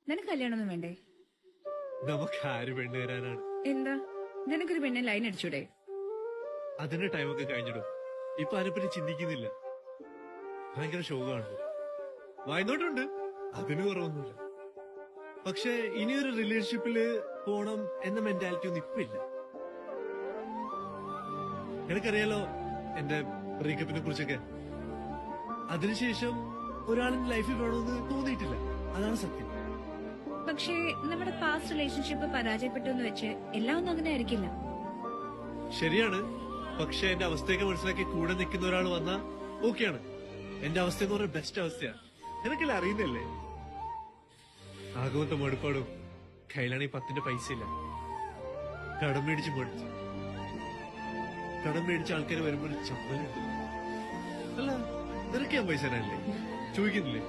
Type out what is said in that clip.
നിനക്ക് കല്യാണമൊന്നും വേണ്ടേ? നമുക്ക് ആര് പെണ്ണ് തരാനാണ്? എന്താ നിനക്കൊരു പെണ്ണെ ലൈൻ അടിച്ചൂടെ? അതിന്റെ ടൈമൊക്കെ കഴിഞ്ഞിടും. ഇപ്പൊ അതിനെപ്പറ്റി ചിന്തിക്കുന്നില്ല. ഭയങ്കര ശോകമാണ്. വായ്നോട്ടുണ്ട്, അതിന് കുറവൊന്നുമില്ല. പക്ഷെ ഇനിയൊരു റിലേഷൻഷിപ്പില് പോണം എന്ന മെന്റാലിറ്റി ഒന്നും ഇപ്പൊ ഇല്ല. എനിക്കറിയാലോ എന്റെ ബ്രേക്കപ്പിനെ കുറിച്ചൊക്കെ. അതിനുശേഷം ഒരാളിന്റെ ലൈഫിൽ വേണമെന്ന് തോന്നിയിട്ടില്ല. അതാണ് സത്യം. പക്ഷേ നമ്മുടെ പാസ്റ്റ് റിലേഷൻഷിപ്പ് പരാജയപ്പെട്ടു എന്ന് വെച്ച് എല്ലാം ഒന്നും അങ്ങനെ ആയിരിക്കില്ല. ശരിയാണ്. പക്ഷെ എന്റെ അവസ്ഥയൊക്കെ മനസ്സിലാക്കി കൂടെ നിൽക്കുന്ന ഒരാൾ വന്നാ ഓക്കെയാണ്. എന്റെ അവസ്ഥ എന്ന് പറഞ്ഞ ബെസ്റ്റ് അവസ്ഥയാണ്. എനിക്കല്ല അറിയുന്നില്ലേ. ആകുമത്തെ മടുപ്പാടും കയ്യിലാണെങ്കിൽ 10 പൈസ ഇല്ല. കടം മേടിച്ച് മടുത്തു. കടം മേടിച്ച ആൾക്കാർ വരുമ്പോൾ ചമ്മലുണ്ട്. അല്ല നിനക്ക് ഞാൻ പൈസ തരാനല്ലേ? ചോദിക്കുന്നില്ലേ?